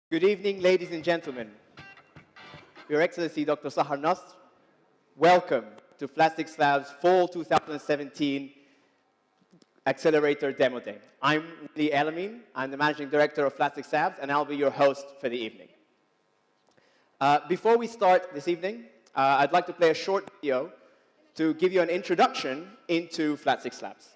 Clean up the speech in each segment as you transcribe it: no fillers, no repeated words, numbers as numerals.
Good evening, ladies and gentlemen. Your Excellency, Dr. Sahar Nasr, welcome to Flat6Labs Fall 2017 Accelerator Demo Day. I'm Lee Elamin. I'm the Managing Director of Flat6Labs, and I'll be your host for the evening. Before we start this evening, I'd like to play a short video to give you an introduction into Flat6Labs.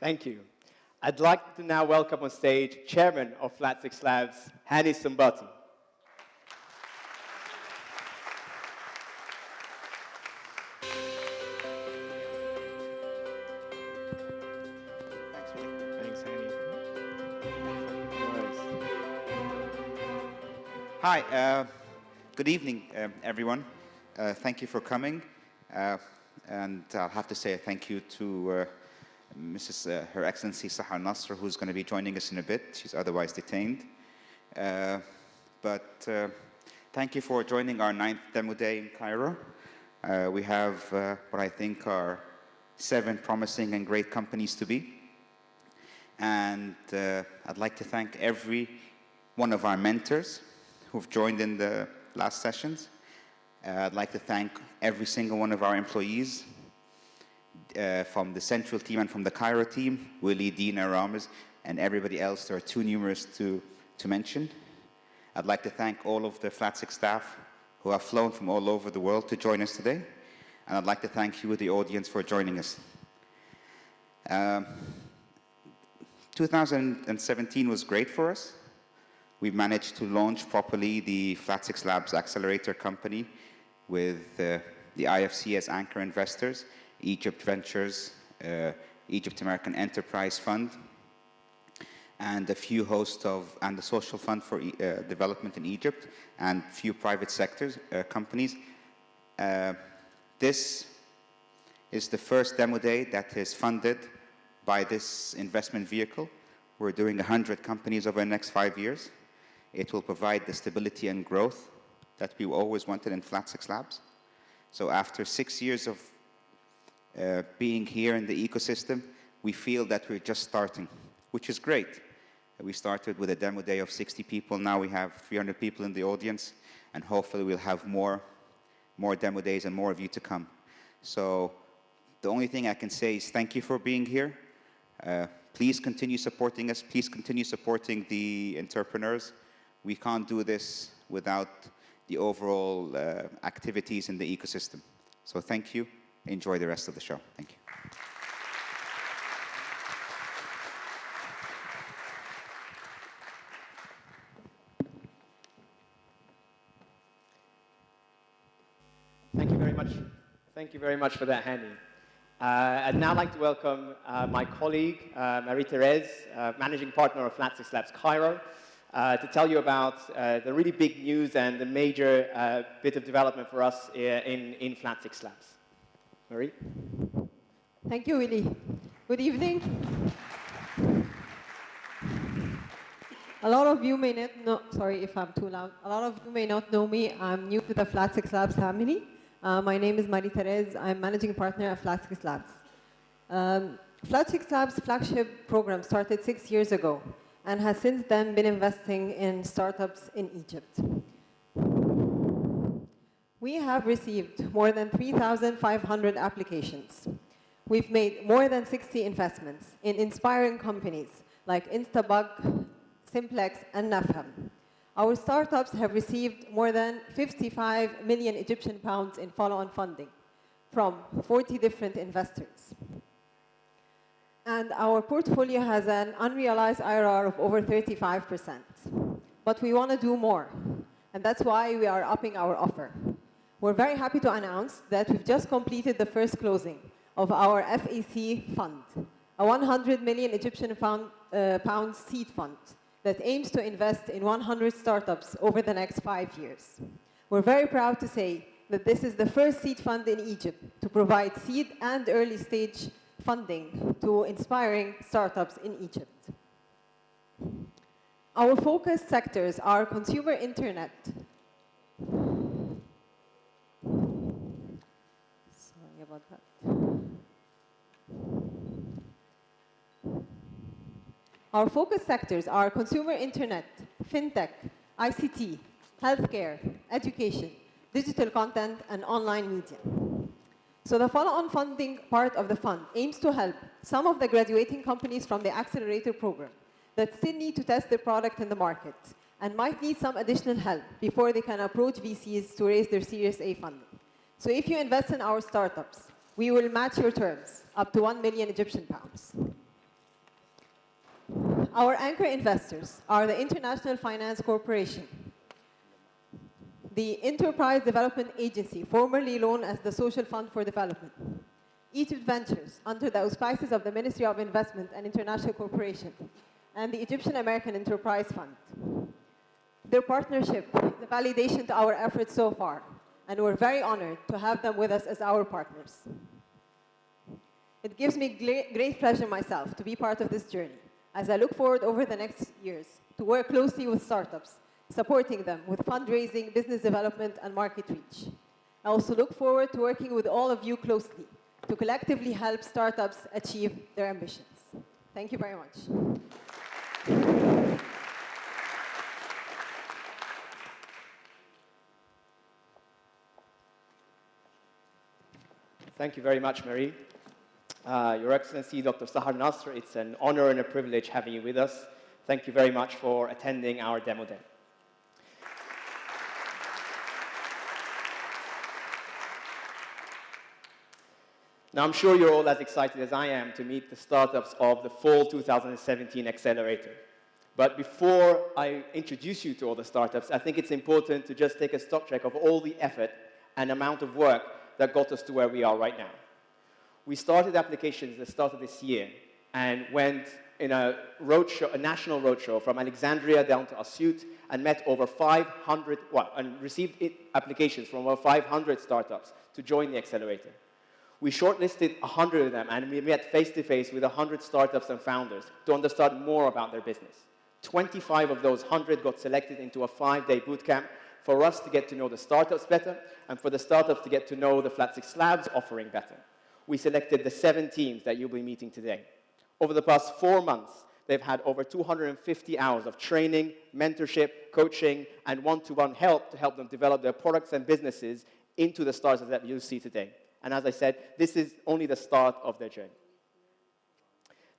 Thank you. I'd like to now welcome on stage Chairman of Flat6Labs, Hany Sonbaty. Thanks, Hany. Hi, good evening, everyone. Thank you for coming. And I'll have to say a thank you to Her Excellency Sahar Nasr, who's going to be joining us in a bit. She's otherwise detained. But thank you for joining our 9th Demo Day in Cairo. We have what I think are 7 promising and great companies to be. And I'd like to thank every one of our mentors who've joined in the last sessions. I'd like to thank every single one of our employees from the central team and from the Cairo team, Willie, Dina, Ramiz, and everybody else. There are too numerous to mention. I'd like to thank all of the Flat6 staff who have flown from all over the world to join us today. And I'd like to thank you, the audience, for joining us. 2017 was great for us. We managed to launch properly the Flat6Labs Accelerator Company with the IFC as anchor investors, Egypt Ventures, Egypt American Enterprise Fund, and a few hosts and the Social Fund for Development in Egypt, and few private sector companies. This is the first demo day that is funded by this investment vehicle. We're doing 100 companies over the next 5 years. It will provide the stability and growth that we always wanted in Flat6Labs. So after 6 years of being here in the ecosystem, we feel that we're just starting, which is great. We started with a demo day of 60 people. Now we have 300 people in the audience, and hopefully we'll have more demo days and more of you to come. So the only thing I can say is thank you for being here. Please continue supporting us. Please continue supporting the entrepreneurs. We can't do this without the overall activities in the ecosystem. So thank you. Enjoy the rest of the show. Thank you. Thank you very much. Thank you very much for that, Hany. I'd now like to welcome my colleague, Marie-Therese, Managing Partner of Flat6Labs Cairo, to tell you about the really big news and the major bit of development for us in Flat6Labs. Marie? Thank you, Willie. Good evening. A lot of you may not know, sorry if I'm too loud. A lot of you may not know me. I'm new to the Flat6Labs family. My name is Therese. I'm managing partner at Flat6Labs. Flat6Labs flagship program started 6 years ago and has since then been investing in startups in Egypt. We have received more than 3,500 applications. We've made more than 60 investments in inspiring companies like Instabug, Simplex, and Nafham. Our startups have received more than 55 million Egyptian pounds in follow-on funding from 40 different investors. And our portfolio has an unrealized IRR of over 35%. But we want to do more, and that's why we are upping our offer. We're very happy to announce that we've just completed the first closing of our FAC fund, a 100 million Egyptian pound seed fund that aims to invest in 100 startups over the next 5 years. We're very proud to say that this is the first seed fund in Egypt to provide seed and early stage funding to inspiring startups in Egypt. Our focus sectors are consumer internet. Sorry about that. Our focus sectors are consumer internet, FinTech, ICT, healthcare, education, digital content, and online media. So the follow-on funding part of the fund aims to help some of the graduating companies from the Accelerator program that still need to test their product in the market and might need some additional help before they can approach VCs to raise their Series A funding. So if you invest in our startups, we will match your terms up to 1 million Egyptian pounds. Our anchor investors are the International Finance Corporation, the Enterprise Development Agency, formerly known as the Social Fund for Development, Egypt Ventures, under the auspices of the Ministry of Investment and International Cooperation, and the Egyptian American Enterprise Fund. Their partnership is a validation to our efforts so far, and we're very honored to have them with us as our partners. It gives me great pleasure myself to be part of this journey, as I look forward over the next years to work closely with startups, supporting them with fundraising, business development, and market reach. I also look forward to working with all of you closely to collectively help startups achieve their ambitions. Thank you very much. Thank you very much, Marie. Your Excellency, Dr. Sahar Nasr, it's an honor and a privilege having you with us. Thank you very much for attending our demo day. Now, I'm sure you're all as excited as I am to meet the startups of the fall 2017 Accelerator. But before I introduce you to all the startups, I think it's important to just take a stock check of all the effort and amount of work that got us to where we are right now. We started applications at the start of this year and went in a roadshow, a national roadshow from Alexandria down to Asyut, and met over 500, and received applications from over 500 startups to join the Accelerator. We shortlisted 100 of them, and we met face-to-face with 100 startups and founders to understand more about their business. 25 of those 100 got selected into a 5-day bootcamp for us to get to know the startups better, and for the startups to get to know the Flat6Labs offering better. We selected the 7 teams that you'll be meeting today. Over the past 4 months, they've had over 250 hours of training, mentorship, coaching, and one-to-one help to help them develop their products and businesses into the startups that you'll see today. And as I said, this is only the start of their journey.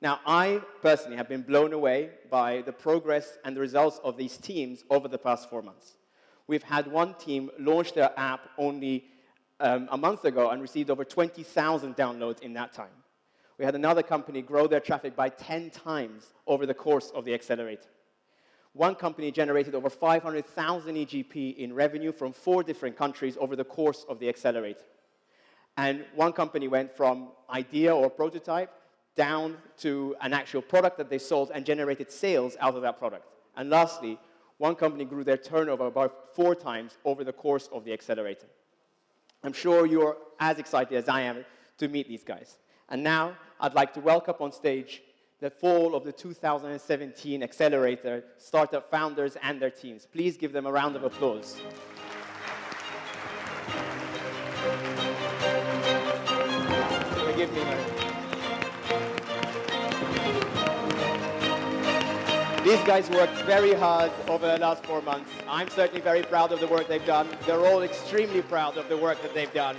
Now, I personally have been blown away by the progress and the results of these teams over the past 4 months. We've had one team launch their app only a month ago and received over 20,000 downloads in that time. We had another company grow their traffic by 10 times over the course of the Accelerator. One company generated over 500,000 EGP in revenue from 4 different countries over the course of the Accelerator. And one company went from idea or prototype down to an actual product that they sold and generated sales out of that product. And lastly, one company grew their turnover about 4 times over the course of the Accelerator. I'm sure you're as excited as I am to meet these guys. And now, I'd like to welcome on stage the fall of the 2017 Accelerator startup founders and their teams. Please give them a round of applause. Forgive me, man. These guys worked very hard over the last 4 months. I'm certainly very proud of the work they've done. They're all extremely proud of the work that they've done.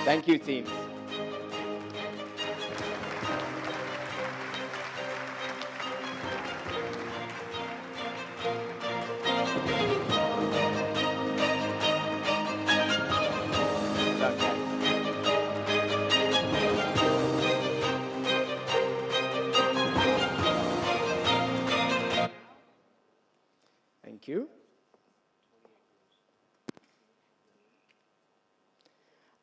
Thank you, team. Thank you.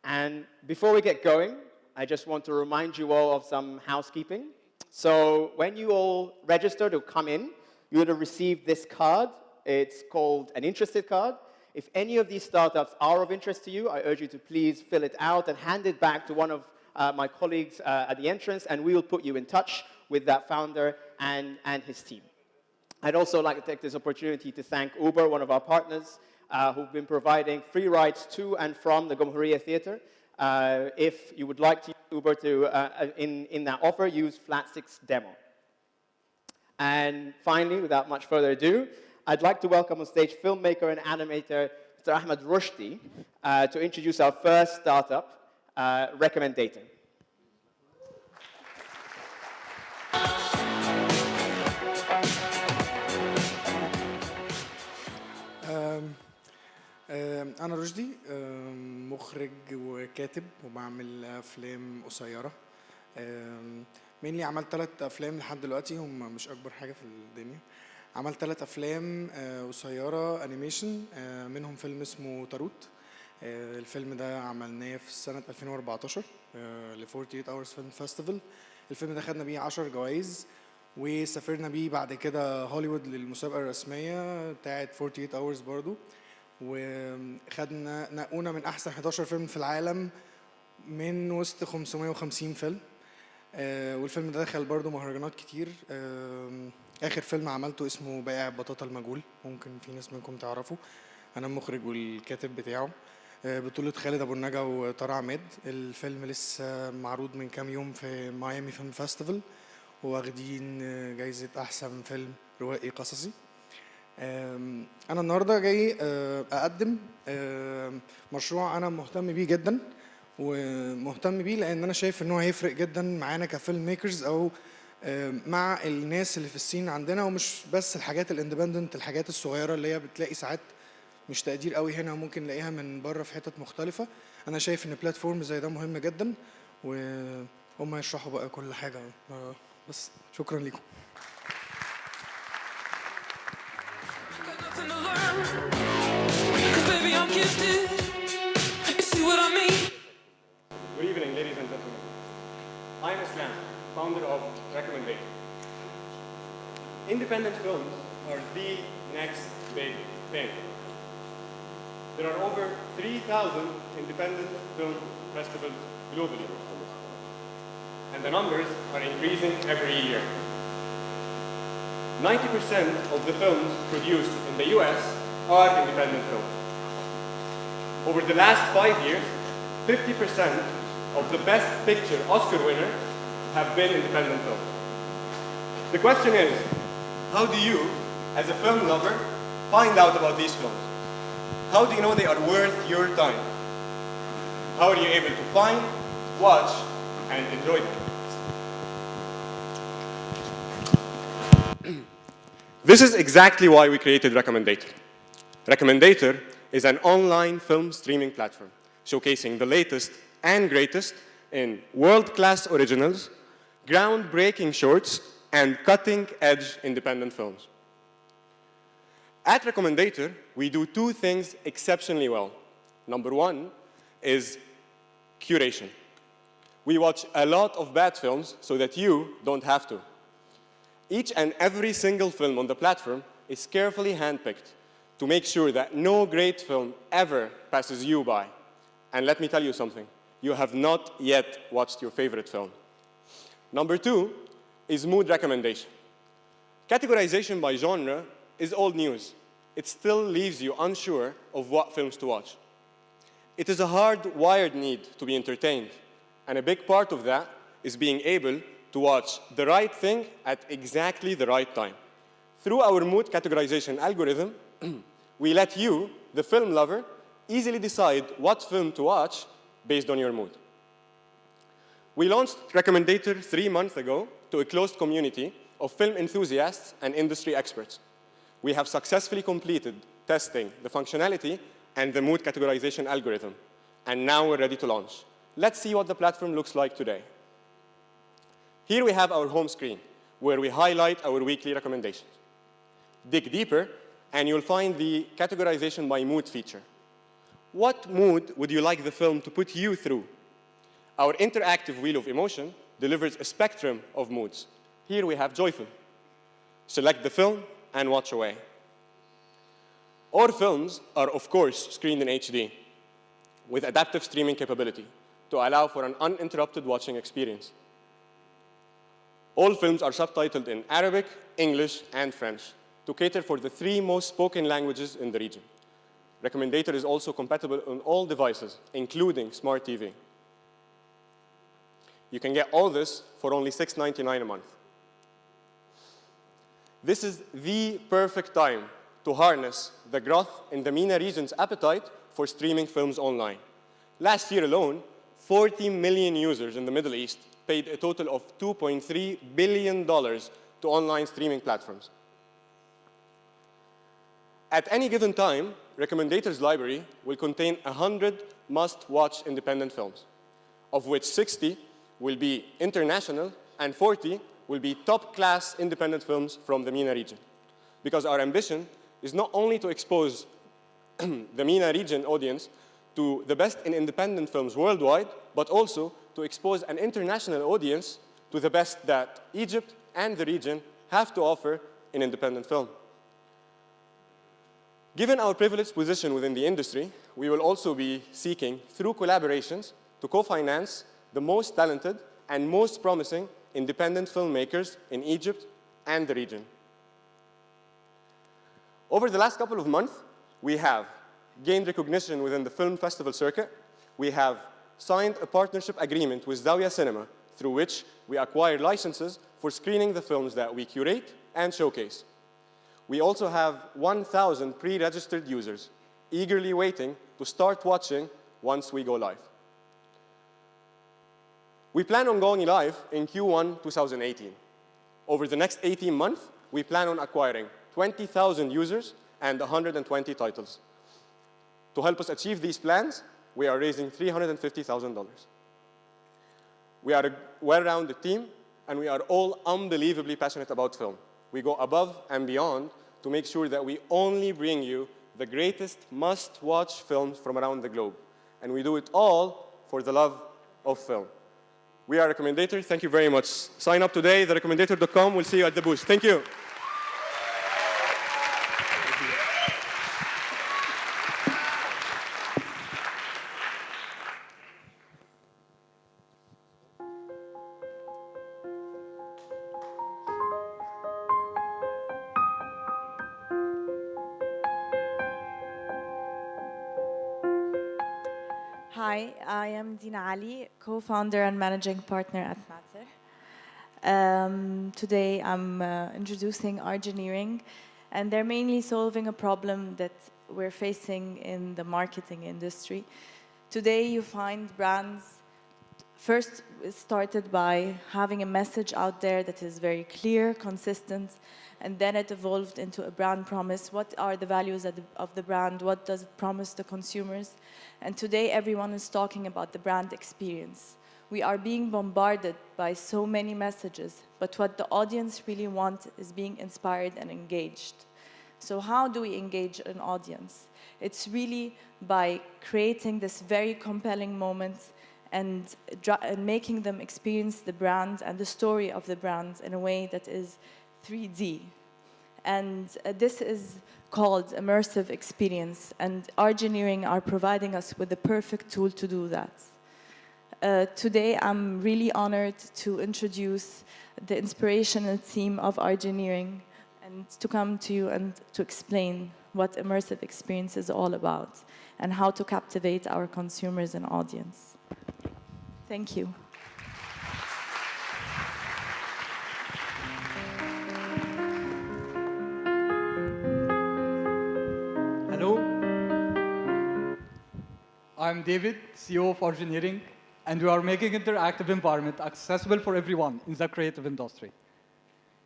And before we get going, I just want to remind you all of some housekeeping. So when you all register to come in, you would have received this card. It's called an interested card. If any of these startups are of interest to you, I urge you to please fill it out and hand it back to one of my colleagues at the entrance, and we will put you in touch with that founder and his team. I'd also like to take this opportunity to thank Uber, one of our partners, who've been providing free rides to and from the Gomhoureya Theater. If you would like to use Uber in that offer, use Flat6 Demo. And finally, without much further ado, I'd like to welcome on stage filmmaker and animator Mr. Ahmed Rushdi to introduce our first startup, Recommendator. أنا رشدي مخرج وكاتب وبعمل أفلام قصيرة. mainly عملت 3 أفلام لحد دلوقتي، هم مش أكبر حاجة في الدنيا. عملت 3 أفلام قصيرة أنيميشن، منهم فيلم اسمه تاروت. الفيلم ده عملناه في سنة 2014 ل 48 Hours Film Festival. الفيلم ده خدنا بيه 10 جوائز، وسافرنا بيه بعد كده هوليوود للمسابقة الرسمية بتاعت 48 Hours برضو، وخدنا نقونا من أحسن 11 فيلم في العالم من وسط 550 فيلم. والفيلم ده دخل برضو مهرجانات كتير. آخر فيلم عملته اسمه بائع البطاطا المجهول، ممكن في ناس منكم تعرفوا. أنا المخرج والكاتب بتاعه، بطولة خالد أبو النجا وطارق عماد. الفيلم لسه معروض من كام يوم في ميامي فيلم فestival، واخدين جايزة أحسن فيلم روائي قصصي. أنا النهاردة جاي أقدم مشروع أنا مهتم بيه جدا، ومهتم بيه لأن أنا شايف إنه هيفرق جدا معانا كفيلم ميكرز أو مع الناس اللي في السين عندنا، ومش بس الحاجات الاندبندنت، الحاجات الصغيرة اللي هي بتلاقي ساعات مش تقدير قوي هنا، ممكن نلاقيها من بره في حتت مختلفة. أنا شايف إن بلاتفورم زي ده مهم جدا، وهم يشرحوا بقى كل حاجة. بس شكرا لكم. Good evening, ladies and gentlemen. I'm Islam, founder of Recommendator. Independent films are the next big thing. There are over 3,000 independent film festivals globally, and the numbers are increasing every year. 90% of the films produced in the US are independent films. Over the last 5 years, 50% of the Best Picture Oscar winners have been independent films. The question is, how do you, as a film lover, find out about these films? How do you know they are worth your time? How are you able to find, watch, and enjoy them? This is exactly why we created Recommendator. Recommendator is an online film streaming platform. showcasing the latest and greatest in world-class originals, groundbreaking shorts, and cutting-edge independent films. At Recommendator, we do two things exceptionally well. Number one is curation. We watch a lot of bad films so that you don't have to. Each and every single film on the platform is carefully handpicked to make sure that no great film ever passes you by. And let me tell you something, you have not yet watched your favorite film. Number two is mood recommendation. Categorization by genre is old news. It still leaves you unsure of what films to watch. It is a hardwired need to be entertained, and a big part of that is being able to watch the right thing at exactly the right time. Through our mood categorization algorithm, we let you, the film lover, easily decide what film to watch based on your mood. We launched Recommendator 3 months ago to a closed community of film enthusiasts and industry experts. We have successfully completed testing the functionality and the mood categorization algorithm, and now we're ready to launch. Let's see what the platform looks like today. Here we have our home screen, where we highlight our weekly recommendations. Dig deeper, and you'll find the categorization by mood feature. What mood would you like the film to put you through? Our interactive wheel of emotion delivers a spectrum of moods. Here we have joyful. Select the film and watch away. Our films are, of course, screened in HD with adaptive streaming capability to allow for an uninterrupted watching experience. All films are subtitled in Arabic, English, and French to cater for the 3 most spoken languages in the region. Recommendator is also compatible on all devices, including smart TV. You can get all this for only $6.99 a month. This is the perfect time to harness the growth in the MENA region's appetite for streaming films online. Last year alone, 40 million users in the Middle East paid a total of $2.3 billion to online streaming platforms. At any given time, Recommendator's library will contain 100 must-watch independent films, of which 60 will be international and 40 will be top-class independent films from the MENA region. Because our ambition is not only to expose the MENA region audience to the best in independent films worldwide, but also to expose an international audience to the best that Egypt and the region have to offer in independent film. Given our privileged position within the industry, we will also be seeking, through collaborations, to co-finance the most talented and most promising independent filmmakers in Egypt and the region. Over the last couple of months, we have gained recognition within the film festival circuit. We have signed a partnership agreement with Zawiya Cinema, through which we acquire licenses for screening the films that we curate and showcase. We also have 1,000 pre-registered users eagerly waiting to start watching once we go live. We plan on going live in Q1 2018. Over the next 18 months, we plan on acquiring 20,000 users and 120 titles. To help us achieve these plans, we are raising $350,000. We are a well-rounded team, and we are all unbelievably passionate about film. We go above and beyond to make sure that we only bring you the greatest must-watch films from around the globe. And we do it all for the love of film. We are Recommendator. Thank you very much. Sign up today, therecommendator.com. We'll see you at the booth. Thank you. Hi, I am Dina Ali, co-founder and managing partner at Matter. Today I'm introducing Argineering, and they're mainly solving a problem that we're facing in the marketing industry. Today you find brands First, it started by having a message out there that is very clear, consistent, and then it evolved into a brand promise. What are the values of the brand? What does it promise the consumers? And today, everyone is talking about the brand experience. We are being bombarded by so many messages, but what the audience really wants is being inspired and engaged. So how do we engage an audience? It's really by creating this very compelling moment and making them experience the brand and the story of the brand in a way that is 3D. And this is called immersive experience, and Argineering are providing us with the perfect tool to do that. Today, I'm really honored to introduce the inspirational team of Argineering and to come to you and to explain what immersive experience is all about and how to captivate our consumers and audience. Thank you. Hello. I'm David, CEO of Argineering, and we are making interactive environment accessible for everyone in the creative industry.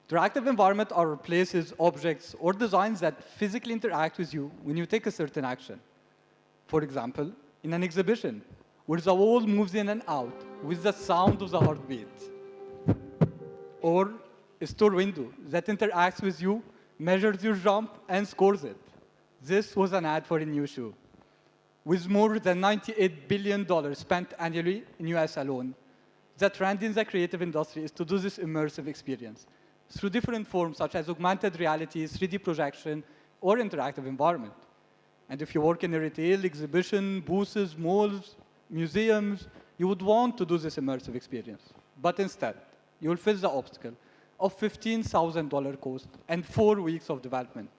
Interactive environment are places, objects, or designs that physically interact with you when you take a certain action. For example, in an exhibition, where the wall moves in and out with the sound of the heartbeat. Or a store window that interacts with you, measures your jump, and scores it. This was an ad for a new shoe. With more than $98 billion spent annually in US alone, the trend in the creative industry is to do this immersive experience through different forms such as augmented reality, 3D projection, or interactive environment. And if you work in a retail, exhibition, booths, malls, museums, you would want to do this immersive experience. But instead, you will face the obstacle of $15,000 cost and 4 weeks of development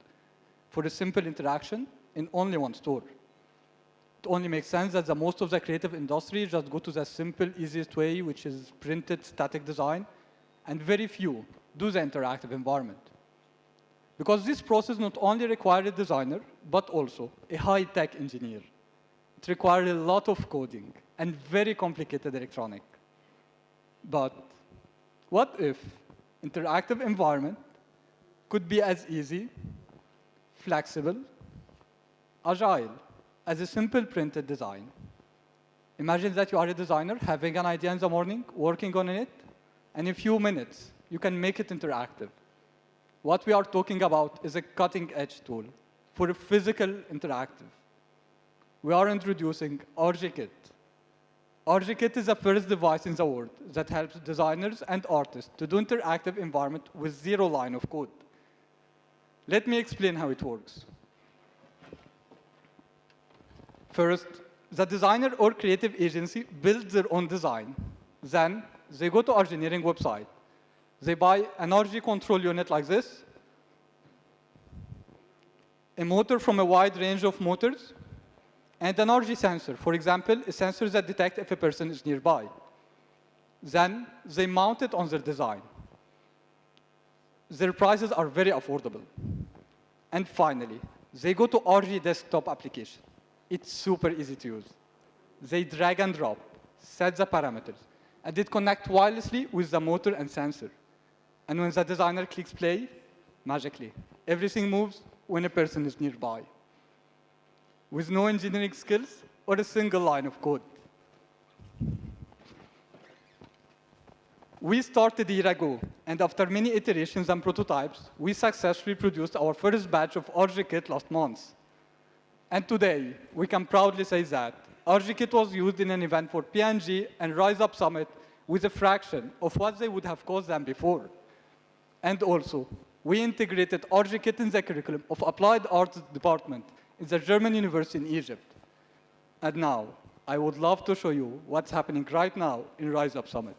for a simple interaction in only one store. It only makes sense that most of the creative industry just go to the simple, easiest way, which is printed static design, and very few do the interactive environment. Because this process not only requires a designer, but also a high-tech engineer. It requires a lot of coding and very complicated electronic. But what if interactive environment could be as easy, flexible, agile as a simple printed design? Imagine that you are a designer having an idea in the morning, working on it, and in a few minutes, you can make it interactive. What we are talking about is a cutting-edge tool for a physical interactive. We are introducing AgriTech. AgriTech is the first device in the world that helps designers and artists to do interactive environment with 0 line of code. Let me explain how it works. First, the designer or creative agency builds their own design. Then, they go to Argineering website. They buy an RG control unit like this, a motor from a wide range of motors, and an RG sensor, for example, a sensor that detects if a person is nearby. Then they mount it on their design. Their prices are very affordable. And finally, they go to RG desktop application. It's super easy to use. They drag and drop, set the parameters, and it connects wirelessly with the motor and sensor. And when the designer clicks play, magically, everything moves when a person is nearby, with no engineering skills or a single line of code. We started a year ago, and after many iterations and prototypes, we successfully produced our first batch of AgriTech last month. And today, we can proudly say that AgriTech was used in an event for P&G and Rise Up Summit with a fraction of what they would have cost them before. And also, we integrated AgriTech in the curriculum of Applied Arts Department in the German University in Egypt. And now, I would love to show you what's happening right now in Rise Up Summit.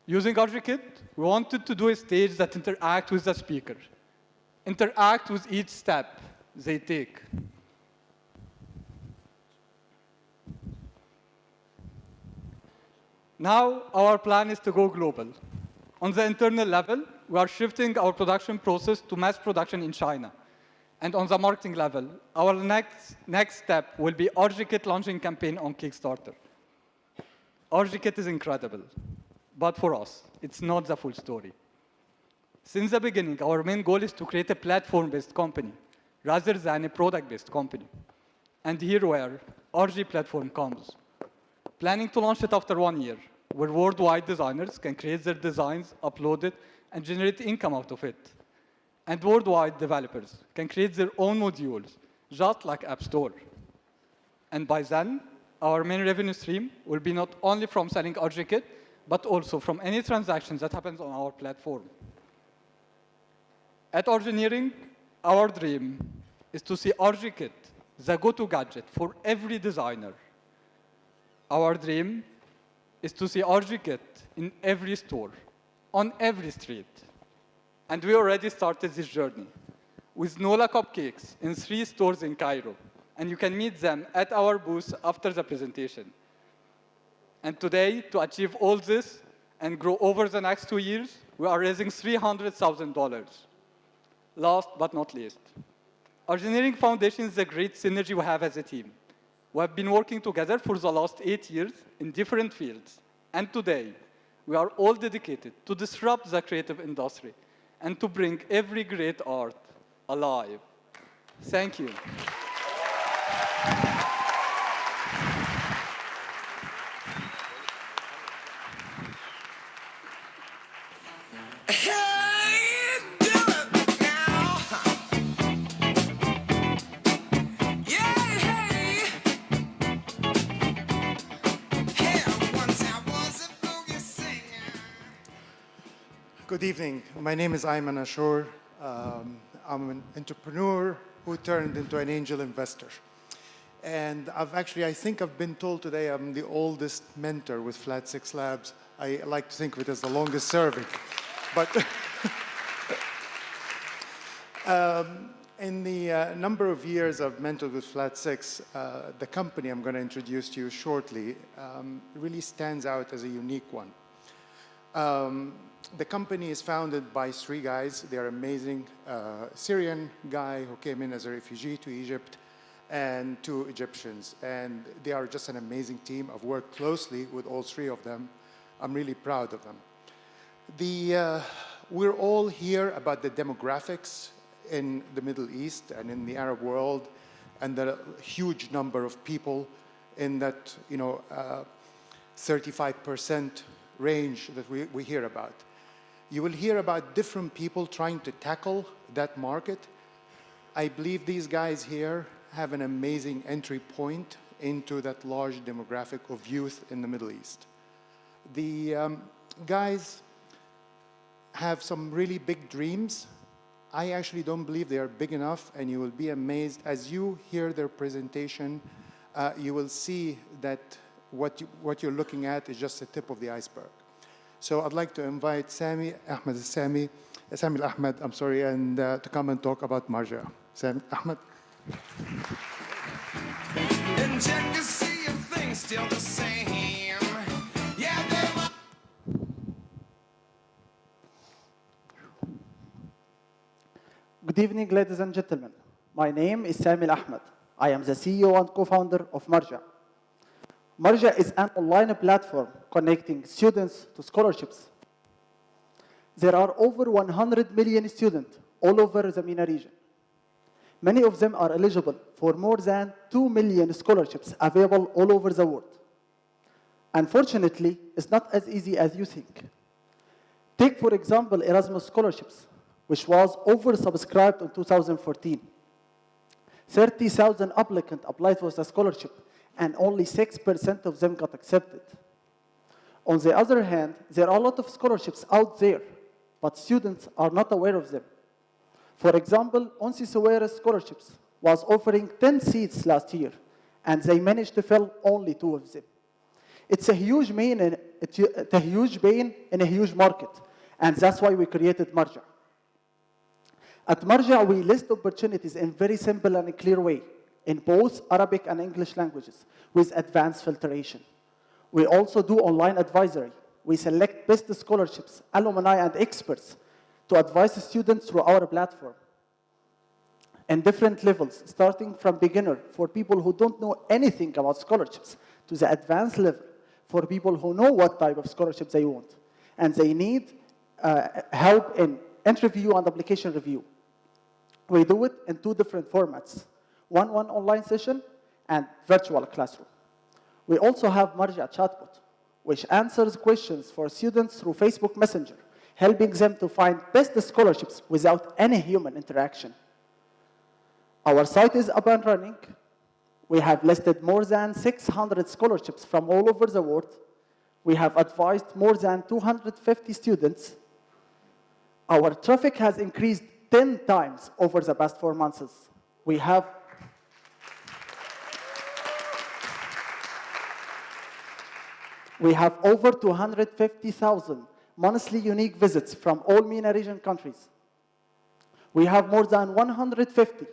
Using AgriTech, we wanted to do a stage that interacts with the speaker, interact with each step they take. Now, our plan is to go global. On the internal level, we are shifting our production process to mass production in China. And on the marketing level, our next step will be Argikit launching campaign on Kickstarter. Argikit is incredible, but for us, it's not the full story. Since the beginning, our main goal is to create a platform-based company rather than a product-based company. And here where RG platform comes. Planning to launch it after 1 year, where worldwide designers can create their designs, upload it, and generate income out of it. And worldwide developers can create their own modules, just like App Store. And by then, our main revenue stream will be not only from selling Argikit, but also from any transactions that happens on our platform. At Argineering, our dream is to see Argikit, the go-to gadget for every designer. Our dream is to see Argikit in every store, on every street. And we already started this journey with Nola Cupcakes in 3 stores in Cairo. And you can meet them at our booth after the presentation. And today, to achieve all this and grow over the next 2 years, we are raising $300,000. Last but not least, Argineering Foundation is a great synergy we have as a team. We have been working together for the last 8 years in different fields. And today, we are all dedicated to disrupt the creative industry and to bring every great art alive. Thank you. Good evening. My name is Ayman Ashur. I'm an entrepreneur who turned into an angel investor. And I think I've been told today I'm the oldest mentor with Flat6Labs. I like to think of it as the longest serving. But in the number of years I've mentored with Flat6, the company I'm going to introduce to you shortly really stands out as a unique one. The company is founded by 3 guys. They're amazing. Syrian guy who came in as a refugee to Egypt, and 2 Egyptians. And they are just an amazing team. I've worked closely with all 3 of them. I'm really proud of them. We're all here about the demographics in the Middle East and in the Arab world, and the huge number of people in that 35% range that we hear about. You will hear about different people trying to tackle that market. I believe these guys here have an amazing entry point into that large demographic of youth in the Middle East. The guys have some really big dreams. I actually don't believe they are big enough, and you will be amazed. As you hear their presentation, you will see that what you're looking at is just the tip of the iceberg. So I'd like to invite Sami Ahmed, I'm sorry, and to come and talk about Marja. Sami Ahmed. And check to see if things still the same. Good evening, ladies and gentlemen. My name is Sami Ahmed. I am the CEO and co-founder of Marja. Marja is an online platform connecting students to scholarships. There are over 100 million students all over the MENA region. Many of them are eligible for more than 2 million scholarships available all over the world. Unfortunately, it's not as easy as you think. Take, for example, Erasmus scholarships, which was oversubscribed in 2014. 30,000 applicants applied for the scholarship, and only 6% of them got accepted. On the other hand, there are a lot of scholarships out there, but students are not aware of them. For example, Onsi Sawera scholarships was offering 10 seats last year, and they managed to fill only 2 of them. It's a huge pain in a huge market, and that's why we created Marja. At Marja, we list opportunities in very simple and clear way, in both Arabic and English languages, with advanced filtration. We also do online advisory. We select best scholarships, alumni, and experts to advise students through our platform. in different levels, starting from beginner for people who don't know anything about scholarships to the advanced level for people who know what type of scholarships they want. And they need help in interview and application review. We do it in 2 different formats, one-on-one online session and virtual classroom. We also have Marja chatbot, which answers questions for students through Facebook Messenger, helping them to find best scholarships without any human interaction. Our site is up and running. We have listed more than 600 scholarships from all over the world. We have advised more than 250 students. Our traffic has increased 10 times over the past 4 months. We have over 250,000 monthly unique visits from all MENA region countries. We have more than 150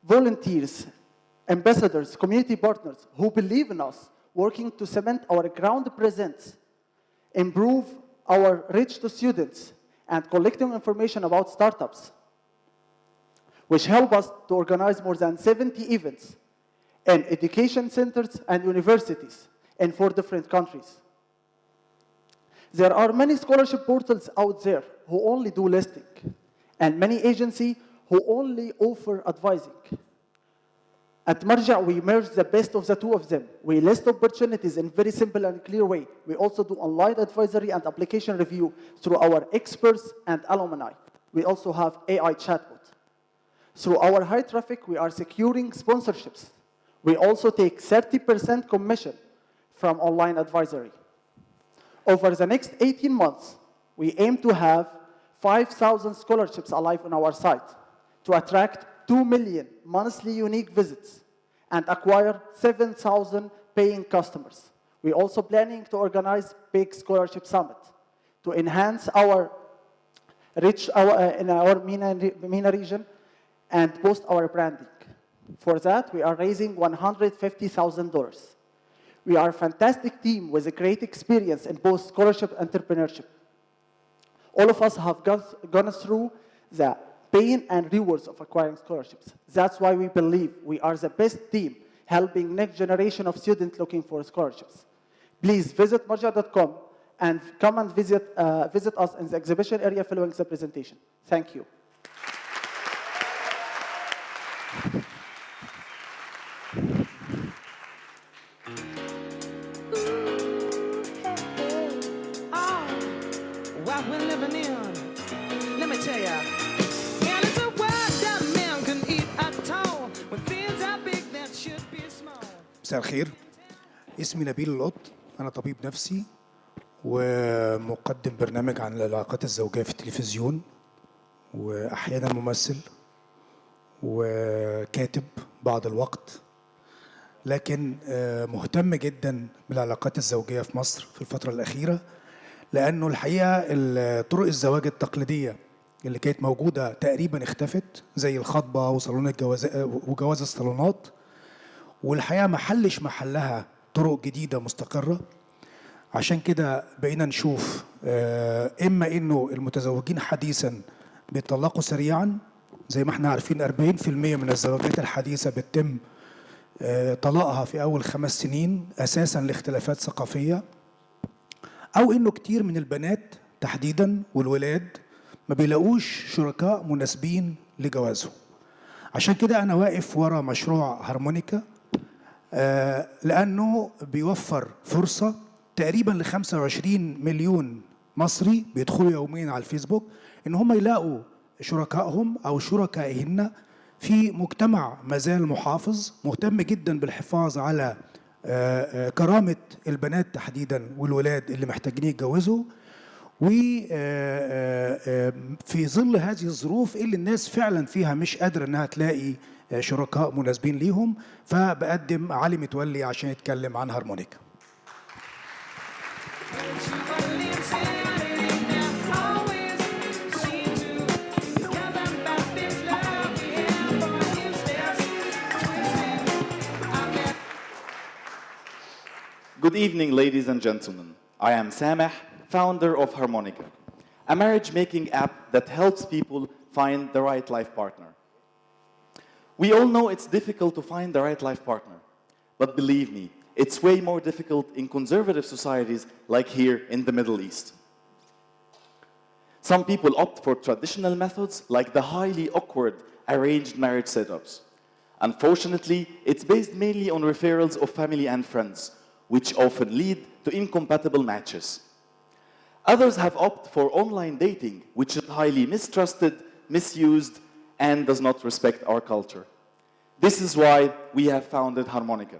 volunteers, ambassadors, community partners who believe in us, working to cement our ground presence, improve our reach to students, and collecting information about startups, which help us to organize more than 70 events in education centers and universities in 4 different countries. There are many scholarship portals out there who only do listing, and many agencies who only offer advising. At Marja, we merge the best of the 2 of them. We list opportunities in very simple and clear way. We also do online advisory and application review through our experts and alumni. We also have AI chatbot. Through our high traffic, we are securing sponsorships. We also take 30% commission from online advisory. Over the next 18 months, we aim to have 5,000 scholarships alive on our site to attract 2 million monthly unique visits and acquire 7,000 paying customers. We're also planning to organize big scholarship summit to enhance our reach in our MENA region and boost our branding. For that, we are raising $150,000. We are a fantastic team with a great experience in both scholarship and entrepreneurship. All of us have gone through the pain and rewards of acquiring scholarships. That's why we believe we are the best team helping next generation of students looking for scholarships. Please visit marja.com and come and visit us in the exhibition area following the presentation. Thank you. What we're living in, let me tell ya. Hell, it's a world that man can eat at all. When things are big, that should be small. مساء الخير. اسمي نبيل القط، أنا طبيب نفسي ومقدم برنامج عن العلاقات الزوجية في التلفزيون، وأحيانا ممثل وكاتب بعض الوقت، لكن مهتم جدا بالعلاقات الزوجية في مصر في الفترة الأخيرة، لأنه الحقيقة طرق الزواج التقليدية اللي كانت موجودة تقريبا اختفت، زي الخطبة وصالون وجواز الصالونات، والحقيقة ما حلش محلها طرق جديدة مستقرة. عشان كده بقينا نشوف إما إنه المتزوجين حديثا بيطلقوا سريعا، زي ما احنا عارفين 40% من الزواجات الحديثة بتتم طلاقها في أول 5 سنين أساسا لاختلافات ثقافية، أو إنه كتير من البنات تحديداً والولاد ما بيلاقوش شركاء مناسبين لجوازهم. عشان كده أنا واقف ورا مشروع هارمونيكا، لأنه بيوفر فرصة تقريباً ل 25 مليون مصري بيدخلوا يومياً على الفيسبوك إن هم يلاقوا شركائهم أو شركائهن في مجتمع مازال محافظ مهتم جداً بالحفاظ على كرامة البنات تحديداً والولاد اللي محتاجين يتجوزوا، وفي ظل هذه الظروف اللي الناس فعلاً فيها مش قادرة إنها تلاقي شركاء مناسبين ليهم، فبقدم علي متولي عشان يتكلم عن هارمونيكا. Good evening, ladies and gentlemen. I am Sameh, founder of Harmonica, a marriage-making app that helps people find the right life partner. We all know it's difficult to find the right life partner. But believe me, it's way more difficult in conservative societies like here in the Middle East. Some people opt for traditional methods like the highly awkward arranged marriage setups. Unfortunately, it's based mainly on referrals of family and friends, which often lead to incompatible matches. Others have opted for online dating, which is highly mistrusted, misused, and does not respect our culture. This is why we have founded Harmonica.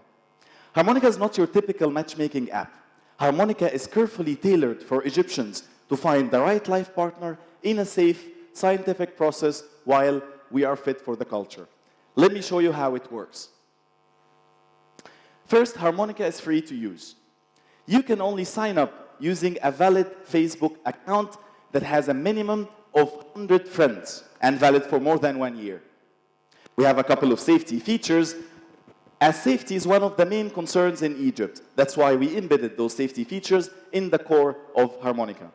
Harmonica is not your typical matchmaking app. Harmonica is carefully tailored for Egyptians to find the right life partner in a safe, scientific process while we are fit for the culture. Let me show you how it works. First, Harmonica is free to use. You can only sign up using a valid Facebook account that has a minimum of 100 friends and valid for more than 1 year. We have a couple of safety features, as safety is one of the main concerns in Egypt. That's why we embedded those safety features in the core of Harmonica.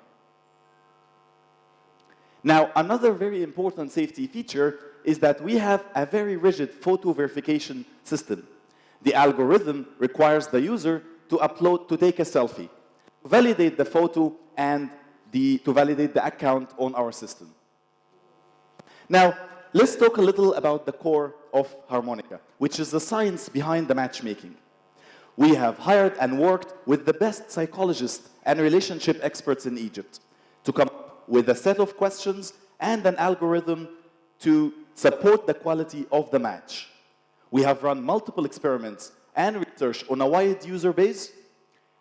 Now, another very important safety feature is that we have a very rigid photo verification system. The algorithm requires the user to take a selfie, to validate the photo and to validate the account on our system. Now, let's talk a little about the core of Harmonica, which is the science behind the matchmaking. We have hired and worked with the best psychologists and relationship experts in Egypt to come up with a set of questions and an algorithm to support the quality of the match. We have run multiple experiments and research on a wide user base,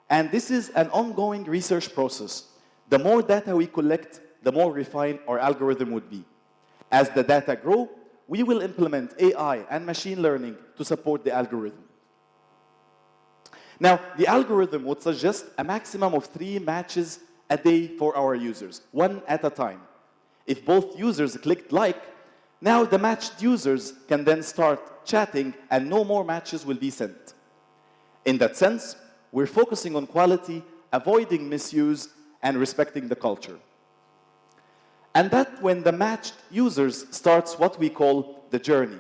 and this is an ongoing research process. The more data we collect, the more refined our algorithm would be. As the data grow, we will implement AI and machine learning to support the algorithm. Now, the algorithm would suggest a maximum of 3 matches a day for our users, 1 at a time. If both users clicked like, now the matched users can then start chatting and no more matches will be sent. In that sense, we're focusing on quality, avoiding misuse, and respecting the culture. And that when the matched users starts what we call the journey,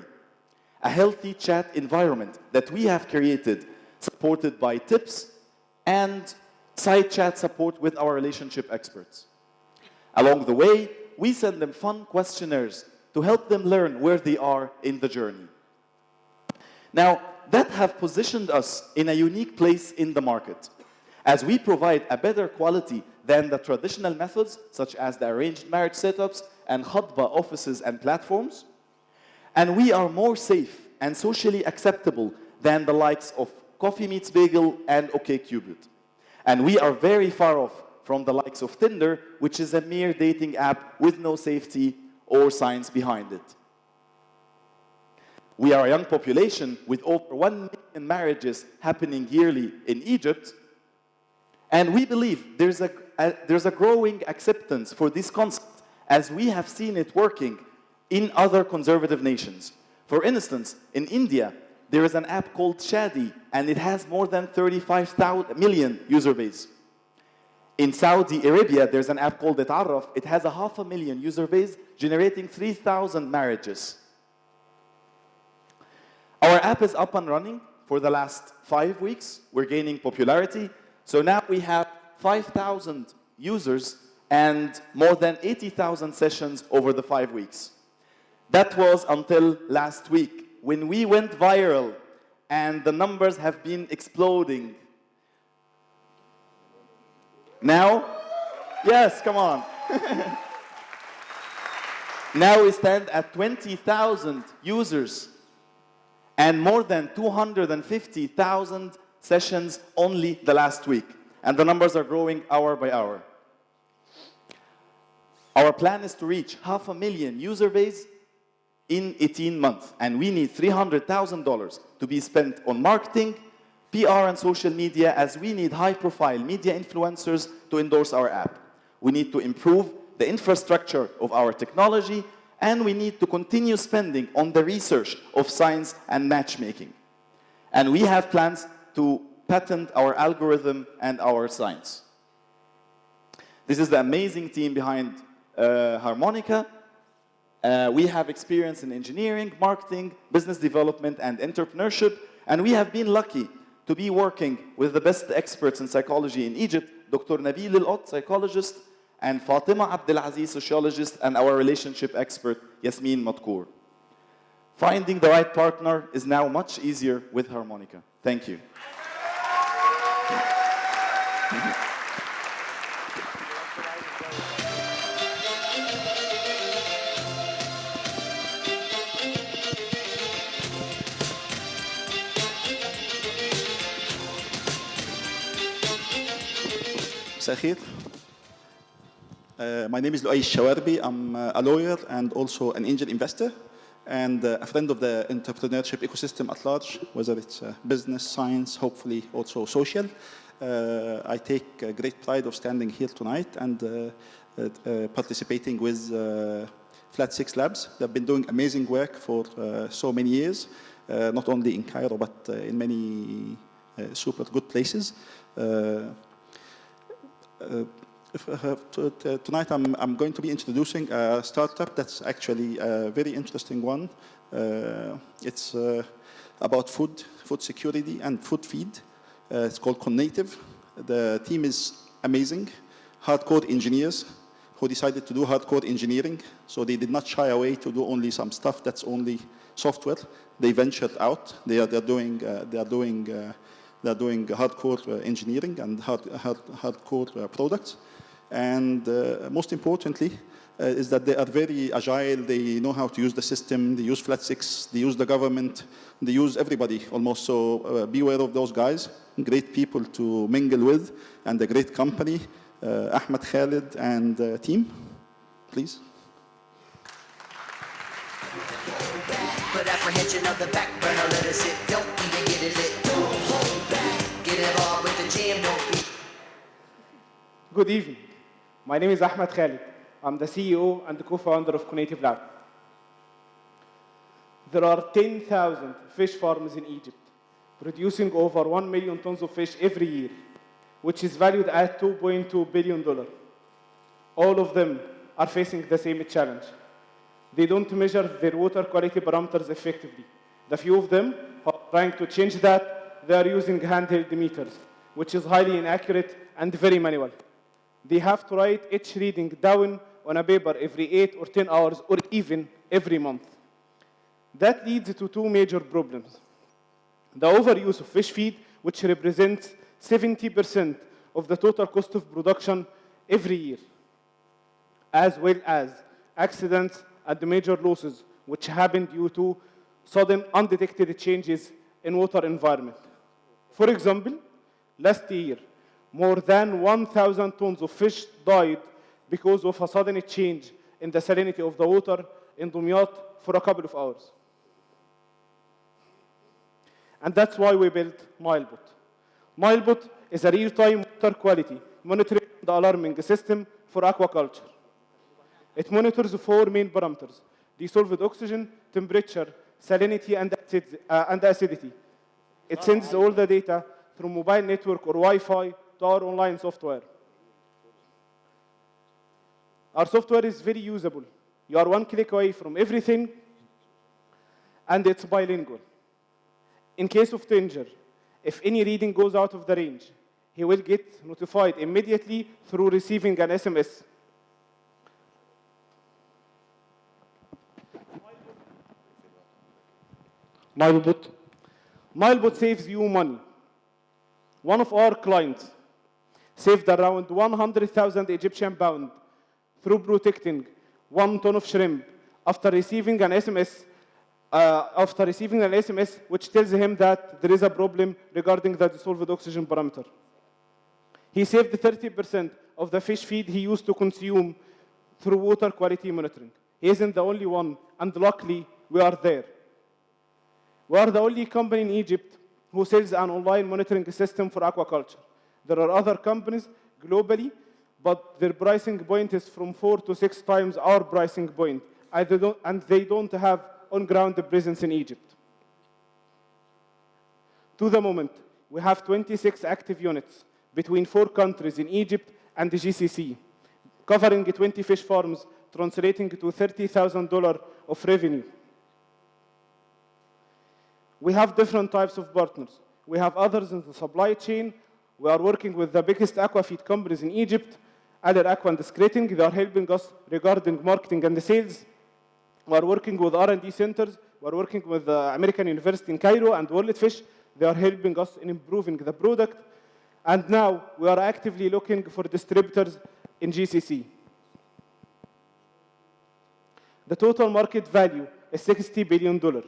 a healthy chat environment that we have created, supported by tips and side chat support with our relationship experts. Along the way, we send them fun questionnaires to help them learn where they are in the journey. Now, that have positioned us in a unique place in the market, as we provide a better quality than the traditional methods, such as the arranged marriage setups and khutbah offices and platforms. And we are more safe and socially acceptable than the likes of Coffee Meets Bagel and OkCupid. And we are very far off from the likes of Tinder, which is a mere dating app with no safety or science behind it. We are a young population with over 1 million marriages happening yearly in Egypt, and we believe there's a growing acceptance for this concept, as we have seen it working in other conservative nations. For instance, in India, there is an app called Shadi, and it has more than 35 million user base. In Saudi Arabia, there's an app called Itaraf. It has 500,000 user base, generating 3,000 marriages. Our app is up and running for the last 5 weeks. We're gaining popularity. So now we have 5,000 users and more than 80,000 sessions over the 5 weeks. That was until last week, when we went viral, and the numbers have been exploding. Now, yes, come on. Now we stand at 20,000 users and more than 250,000 sessions only the last week. And the numbers are growing hour by hour. Our plan is to reach 500,000 user base in 18 months. And we need $300,000 to be spent on marketing, PR, and social media, as we need high-profile media influencers to endorse our app. We need to improve the infrastructure of our technology, and we need to continue spending on the research of science and matchmaking. And we have plans to patent our algorithm and our science. This is the amazing team behind Harmonica. We have experience in engineering, marketing, business development, and entrepreneurship, and we have been lucky to be working with the best experts in psychology in Egypt, Dr. Nabil El-Ott, psychologist, and Fatima Abdelaziz, sociologist, and our relationship expert, Yasmin Matkour. Finding the right partner is now much easier with Harmonica. Thank you. مساء الخير. My name is Luay Shawarbi. I'm a lawyer and also an angel investor and a friend of the entrepreneurship ecosystem at large, whether it's business, science, hopefully also social. I take great pride of standing here tonight and participating with Flat6Labs. They've been doing amazing work for so many years, not only in Cairo, but in many super good places. Tonight I'm going to be introducing a startup that's actually a very interesting one. It's about food security and food feed. It's called Conative. The team is amazing, hardcore engineers who decided to do hardcore engineering. So they did not shy away to do only some stuff that's only software. They ventured out. They're doing hardcore engineering and hardcore products. And most importantly, is that they are very agile. They know how to use the system. They use Flat6. They use the government. They use everybody almost. So beware of those guys. Great people to mingle with and a great company. Ahmed Khalid and team, please. Put apprehension of the back burner, let it sit. Don't even get it lit. Don't hold back. Get involved with the jam. Don't be. Good evening. My name is Ahmed Khalid. I'm the CEO and the co-founder of Conative Labs. There are 10,000 fish farms in Egypt, producing over 1 million tons of fish every year, which is valued at $2.2 billion. All of them are facing the same challenge. They don't measure their water quality parameters effectively. The few of them are trying to change that. They are using handheld meters, which is highly inaccurate and very manual. They have to write each reading down on a paper every 8 or 10 hours or even every month. That leads to two major problems. The overuse of fish feed, which represents 70% of the total cost of production every year, as well as accidents and major losses, which happen due to sudden undetected changes in water environment. For example, last year, more than 1,000 tons of fish died because of a sudden change in the salinity of the water in Dumyat for a couple of hours. And that's why we built NileBot. NileBot is a real-time water quality monitoring and alarming system for aquaculture. It monitors 4 main parameters: dissolved oxygen, temperature, salinity, and acidity. It sends all the data through mobile network or Wi-Fi to our online software. Our software is very usable. You are one click away from everything, and it's bilingual. In case of danger, if any reading goes out of the range, he will get notified immediately through receiving an SMS. NileBot saves you money. One of our clients saved around 100,000 Egyptian pounds through protecting 1 ton of shrimp after receiving an SMS which tells him that there is a problem regarding the dissolved oxygen parameter. He saved 30% of the fish feed he used to consume through water quality monitoring. He isn't the only one, and luckily we are there. We are the only company in Egypt who sells an online monitoring system for aquaculture. There are other companies globally, but their pricing point is from 4 to 6 times our pricing point, and they don't have on-ground presence in Egypt. To the moment, we have 26 active units between 4 countries in Egypt and the GCC, covering 20 fish farms translating to $30,000 of revenue. We have different types of partners. We have others in the supply chain. We are working with the biggest aquafeed companies in Egypt, Aller Aqua and Discreting. They are helping us regarding marketing and the sales. We are working with R&D centers. We are working with the American University in Cairo and World Fish. They are helping us in improving the product. And now we are actively looking for distributors in GCC. The total market value is $60 billion.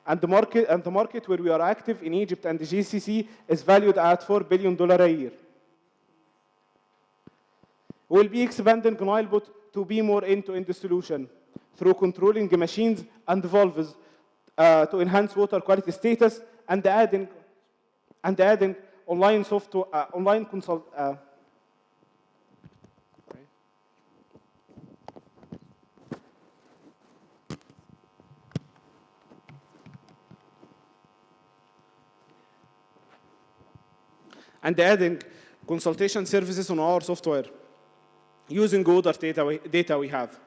And the market where we are active in Egypt and the GCC is valued at $4 billion a year. We'll be expanding Nilebot to be more end-to-end solution through controlling the machines and valves to enhance water quality status and adding online software, online consult. And adding consultation services on our software using water data we have.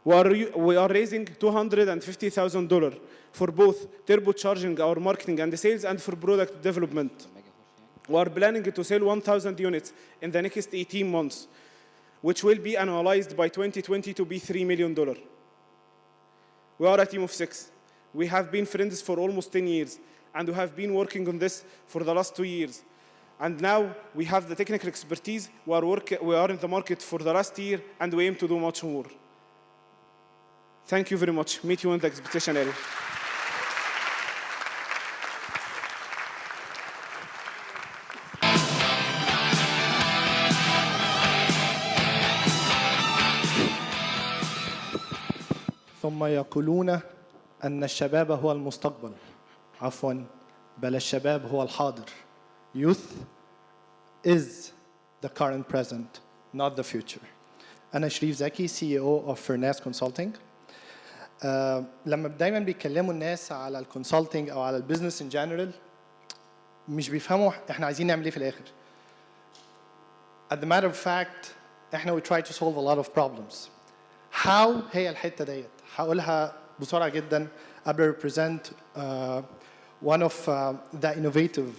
We are raising $250,000 for both turbocharging our marketing and the sales and for product development. We are planning to sell 1,000 units in the next 18 months, which will be annualized by 2020 to be $3 million. We are a team of 6. We have been friends for almost 10 years, and we have been working on this for the last 2 years. And now we have the technical expertise. We are in the market for the last year, and we aim to do much more. Thank you very much. Meet you in the exhibition area. ثم يقولون أن الشباب هو المستقبل. عفواً بل الشباب هو الحاضر. Youth is the current present, not the future. أنا شريف زكي, CEO of Furnace Consulting. لما دايما بيتكلموا الناس على الكونسلتنج او على البيزنس ان جنرال مش بيفهموا احنا عايزين نعمل ايه في الاخر. As a matter of fact احنا we try to solve a lot of problems. How هي الحته ديت هقولها بسرعه جدا قبل represent one of the innovative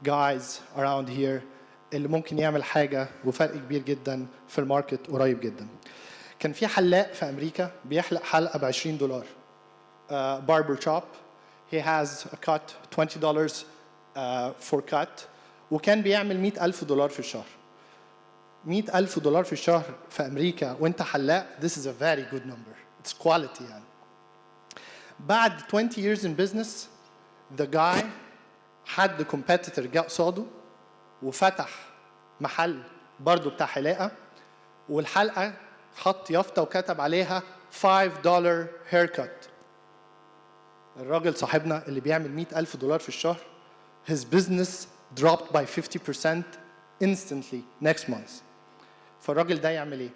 guys around here اللي ممكن يعمل حاجه وفرق كبير جدا في الماركت قريب جدا. كان في حلاق في أمريكا بيحلق حلقة ب$20. Barber shop. He has a cut $20 for cut. وكان بيعمل $100,000 في الشهر. $100,000 في الشهر في أمريكا وأنت حلاق. This is a very good number. It's quality يعني. بعد 20 years in business, the guy حد competitor جاء قصاده وفتح محل برضه بتاع حلاقة والحلقة حط يافطة وكتب عليها $5 haircut. الراجل صاحبنا اللي بيعمل $100,000 في الشهر, his business dropped by 50% instantly next month. فالراجل ده يعمل ايه؟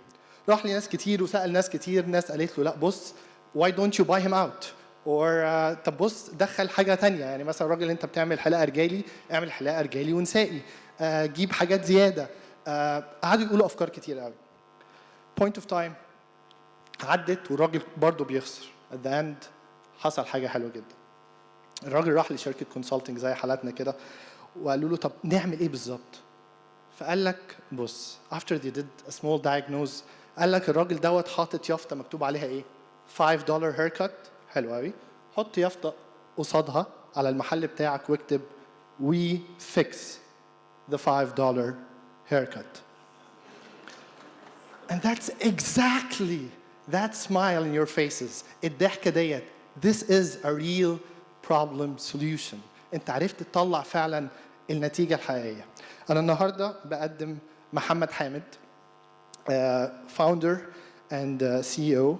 راح لناس كتير وسأل ناس كتير, ناس قالت له لا بص why don't you buy him out? or طب بص دخل حاجة تانية, يعني مثلا الراجل انت بتعمل حلاقة رجالي اعمل حلاقة رجالي ونسائي, جيب حاجات زيادة. قعدوا يقولوا أفكار كتير قوي. point of time عدت والراجل برضه بيخسر. at the end حصل حاجة حلوة جدا. الراجل راح لشركة كونسلتنج زي حالاتنا كده وقالوا له طب نعمل ايه بالظبط؟ فقال لك بص after they did a small diagnose قال لك الراجل دوت حاطط يافطة مكتوب عليها ايه؟ $5 haircut. حلو قوي. حط يافطة قصادها على المحل بتاعك واكتب we fix the $5 haircut. And that's exactly that smile in your faces. الضحكة ديت. This is a real problem solution. انت عرفت تطلع فعلا النتيجة الحقيقية. أنا النهاردة بقدم محمد حامد, founder and CEO.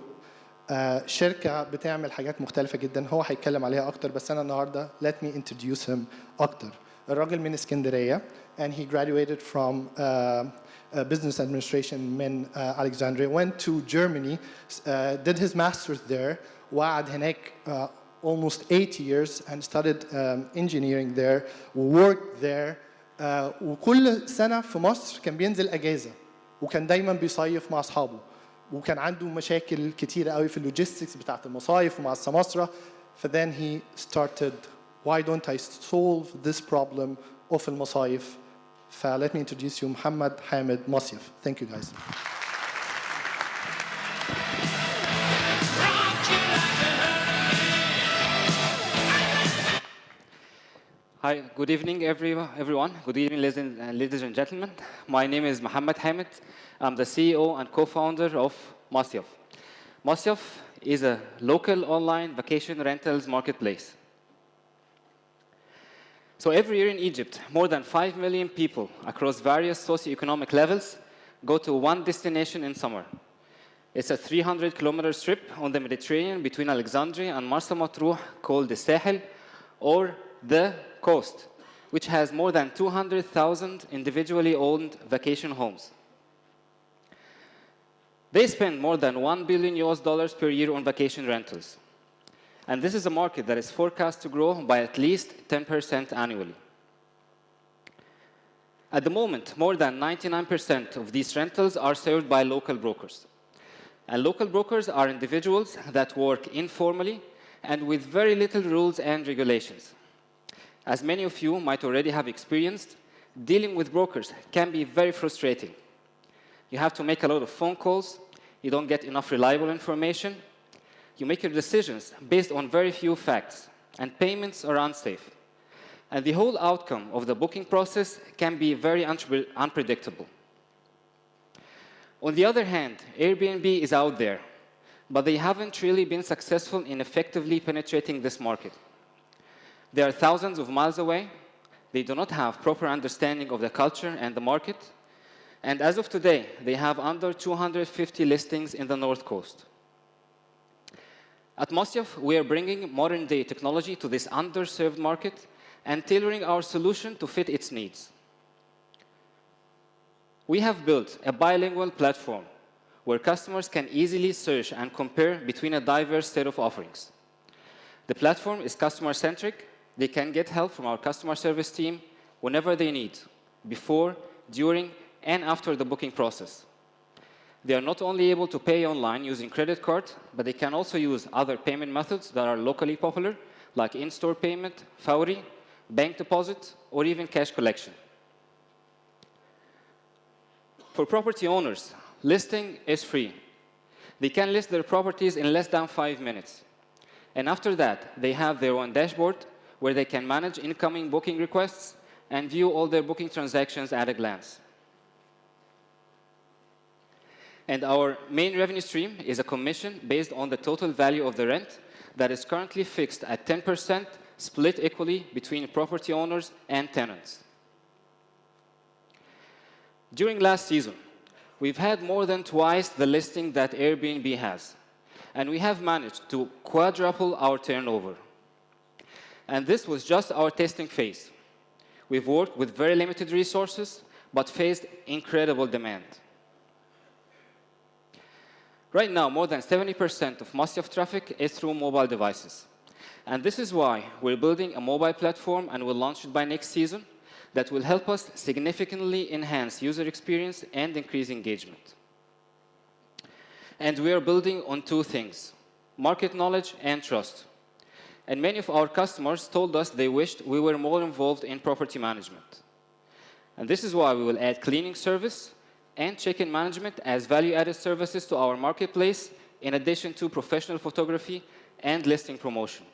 شركة بتعمل حاجات مختلفة جدا, هو هيتكلم عليها أكتر, بس أنا النهاردة let me introduce him أكتر. الراجل من اسكندرية and he graduated from business administration من Alexandria, went to Germany, did his master's there, وقعد هناك almost 8 years and studied engineering there, worked there. وكل سنة في مصر كان بينزل أجازة وكان دايما بيصيف مع أصحابه. وكان عنده مشاكل كتيرة قوي في اللوجيستكس بتاعت المصايف ومع السماسرة. فthen he started, why don't I solve this problem of المصايف. let me introduce you محمد حامد Massyaf. Thank you guys. Hi, good evening, everyone. Good evening, ladies and gentlemen. My name is Mohammed Hamid. I'm the CEO and co-founder of Massyaf. Massyaf is a local online vacation rentals marketplace. So every year in Egypt, more than 5 million people across various socioeconomic levels go to one destination in summer. It's a 300-kilometer strip on the Mediterranean between Alexandria and Marsa Matruh called the Sahel, or the coast, which has more than 200,000 individually owned vacation homes. They spend more than $1 billion per year on vacation rentals. And this is a market that is forecast to grow by at least 10% annually. At the moment, more than 99% of these rentals are served by local brokers. And local brokers are individuals that work informally and with very little rules and regulations. As many of you might already have experienced, dealing with brokers can be very frustrating. You have to make a lot of phone calls, you don't get enough reliable information, you make your decisions based on very few facts, and payments are unsafe. And the whole outcome of the booking process can be very unpredictable. On the other hand, Airbnb is out there, but they haven't really been successful in effectively penetrating this market. They are thousands of miles away. They do not have proper understanding of the culture and the market. And as of today, they have under 250 listings in the North Coast. At Massyaf, we are bringing modern-day technology to this underserved market and tailoring our solution to fit its needs. We have built a bilingual platform where customers can easily search and compare between a diverse set of offerings. The platform is customer-centric. They can get help from our customer service team whenever they need, before, during, and after the booking process. They are not only able to pay online using credit card, but they can also use other payment methods that are locally popular, like in-store payment, Fawri, bank deposit, or even cash collection. For property owners, listing is free. They can list their properties in less than 5 minutes. And after that, they have their own dashboard where they can manage incoming booking requests and view all their booking transactions at a glance. And our main revenue stream is a commission based on the total value of the rent that is currently fixed at 10%, split equally between property owners and tenants. During last season, we've had more than twice the listing that Airbnb has, and we have managed to quadruple our turnover. And this was just our testing phase. We've worked with very limited resources, but faced incredible demand. Right now, more than 70% of Massyaf traffic is through mobile devices. And this is why we're building a mobile platform and will launch it by next season that will help us significantly enhance user experience and increase engagement. And we are building on two things: market knowledge and trust. And many of our customers told us they wished we were more involved in property management. And this is why we will add cleaning service and check-in management as value-added services to our marketplace, in addition to professional photography and listing promotion.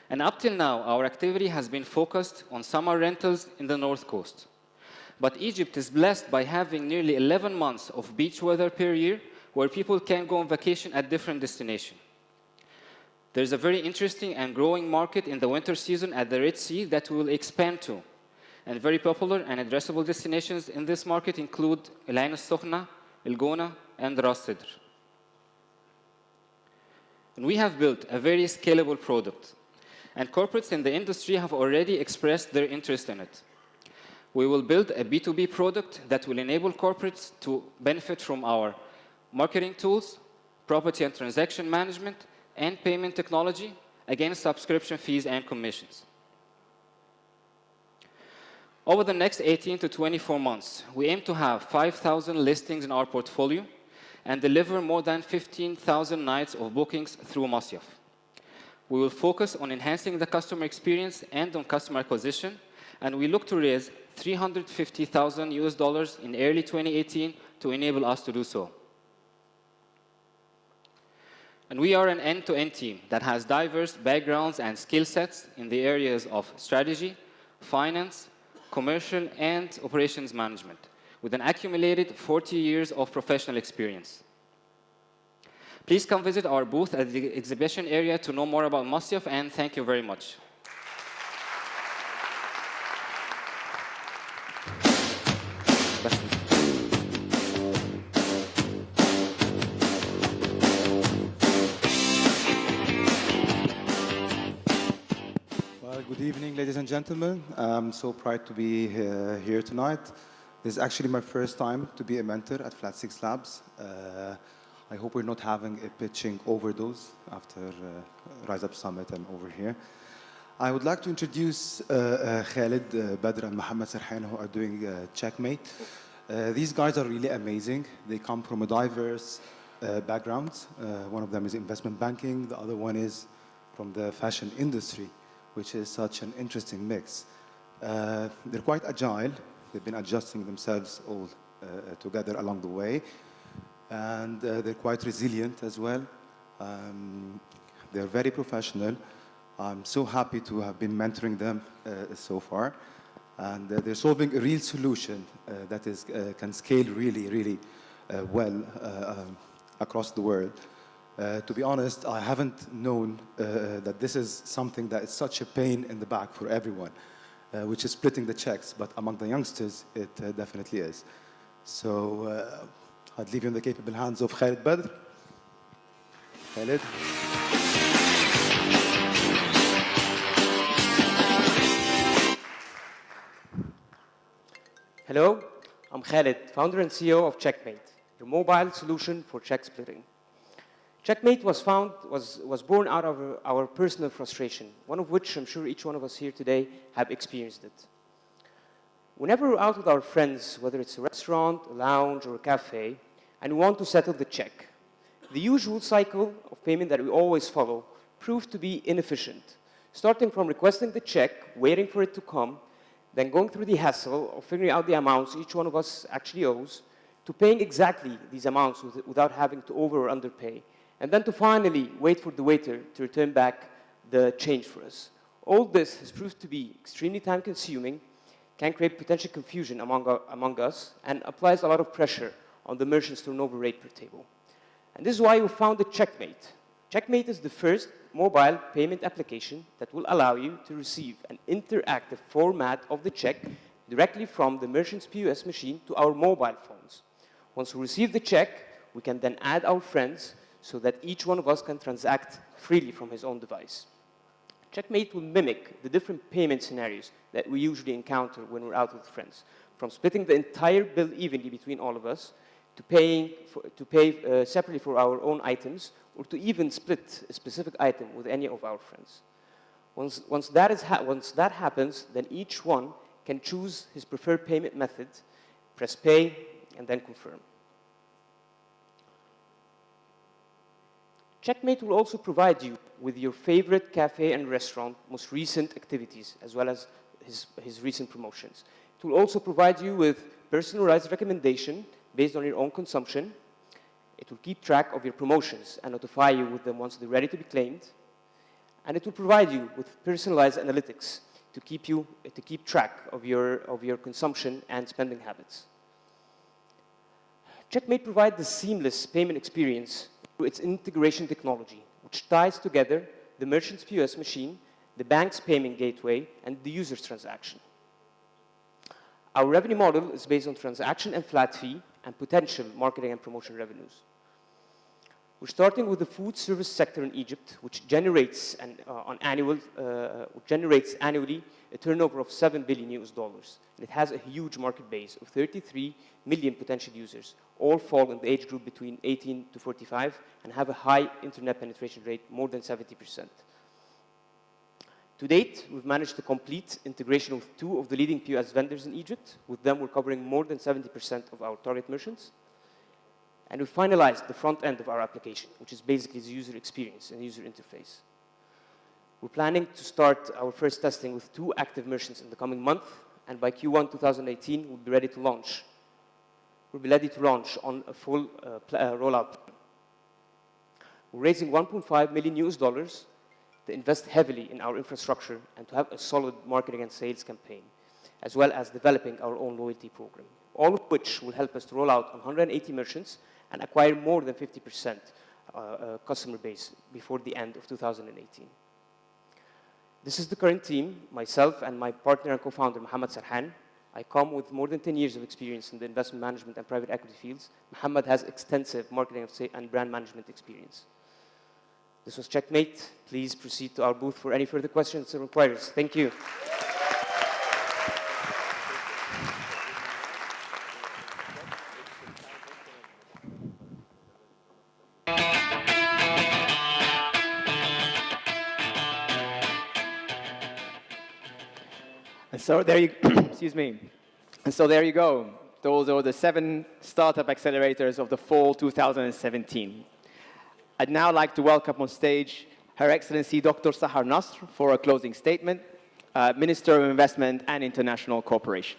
And up till now, our activity has been focused on summer rentals in the North Coast. But Egypt is blessed by having nearly 11 months of beach weather per year where people can go on vacation at different destinations. There's a very interesting and growing market in the winter season at the Red Sea that we will expand to. And very popular and addressable destinations in this market include El Ain al-Sokhna, El Gona, and Ras Sidr. And we have built a very scalable product. And corporates in the industry have already expressed their interest in it. We will build a B2B product that will enable corporates to benefit from our marketing tools, property and transaction management, and payment technology against subscription fees and commissions. Over the next 18 to 24 months, we aim to have 5,000 listings in our portfolio and deliver more than 15,000 nights of bookings through Massyaf. We will focus on enhancing the customer experience and on customer acquisition, and we look to raise $350,000 in early 2018 to enable us to do so. And we are an end-to-end team that has diverse backgrounds and skill sets in the areas of strategy, finance, commercial, and operations management, with an accumulated 40 years of professional experience. Please come visit our booth at the exhibition area to know more about Massyaf, and thank you very much. Well, good evening, ladies and gentlemen. I'm so proud to be here tonight. This is actually my first time to be a mentor at Flat6Labs. I hope we're not having a pitching overdose after Rise Up Summit and over here. I would like to introduce Khalid, Badr, and Mohammed Sarhan, who are doing Chqmate. These guys are really amazing. They come from a diverse backgrounds. One of them is investment banking. The other one is from the fashion industry, which is such an interesting mix. They're quite agile. They've been adjusting themselves all together along the way. And they're quite resilient as well. They're very professional. I'm so happy to have been mentoring them so far. And they're solving a real solution that can scale really, really well across the world. To be honest, I haven't known that this is something that is such a pain in the back for everyone, which is splitting the checks. But among the youngsters, it definitely is. So I'd leave you in the capable hands of Khalid Badr. Khalid. Hello, I'm Khalid, founder and CEO of Chqmate, your mobile solution for check splitting. Chqmate was born out of our personal frustration, one of which I'm sure each one of us here today have experienced it. Whenever we're out with our friends, whether it's a restaurant, a lounge, or a cafe, and we want to settle the check, the usual cycle of payment that we always follow proved to be inefficient, starting from requesting the check, waiting for it to come, then going through the hassle of figuring out the amounts each one of us actually owes, to paying exactly these amounts without having to over or underpay, and then to finally wait for the waiter to return back the change for us. All this has proved to be extremely time-consuming, can create potential confusion among us, and applies a lot of pressure on the merchant's turnover rate per table. And this is why we founded Chqmate. Chqmate is the first mobile payment application that will allow you to receive an interactive format of the check directly from the merchant's POS machine to our mobile phones. Once we receive the check, we can then add our friends so that each one of us can transact freely from his own device. Chqmate will mimic the different payment scenarios that we usually encounter when we're out with friends, from splitting the entire bill evenly between all of us, to pay separately for our own items, or to even split a specific item with any of our friends. Once that happens, then each one can choose his preferred payment method, press pay, and then confirm. Chqmate will also provide you with your favorite cafe and restaurant most recent activities, as well as his recent promotions. It will also provide you with personalized recommendation based on your own consumption. It will keep track of your promotions and notify you with them once they're ready to be claimed. And it will provide you with personalized analytics to keep track of your consumption and spending habits. Chqmate provides the seamless payment experience through its integration technology, which ties together the merchant's POS machine, the bank's payment gateway, and the user's transaction. Our revenue model is based on transaction and flat fee and potential marketing and promotion revenues. We're starting with the food service sector in Egypt, which generates annually a turnover of $7 billion. And it has a huge market base of 33 million potential users, all fall in the age group between 18 to 45 and have a high internet penetration rate, more than 70%. To date, we've managed to complete integration with 2 of the leading POS vendors in Egypt. With them, we're covering more than 70% of our target merchants. And we finalized the front end of our application, which is basically the user experience and user interface. We're planning to start our first testing with 2 active merchants in the coming month, and by Q1 2018, we'll be ready to launch. We'll be ready to launch on a full rollout. We're raising $1.5 million to invest heavily in our infrastructure and to have a solid marketing and sales campaign, as well as developing our own loyalty program, all of which will help us to roll out on 180 merchants and acquire more than 50% customer base before the end of 2018. This is the current team, myself and my partner and co-founder, Mohammed Sarhan. I come with more than 10 years of experience in the investment management and private equity fields. Mohammed has extensive marketing and brand management experience. This was Chqmate. Please proceed to our booth for any further questions or inquiries. Thank you. And so there you, excuse me. And so there you go. Those are the 7 startup accelerators of the fall 2017. I'd now like to welcome on stage Her Excellency Dr. Sahar Nasr for a closing statement, Minister of Investment and International Cooperation.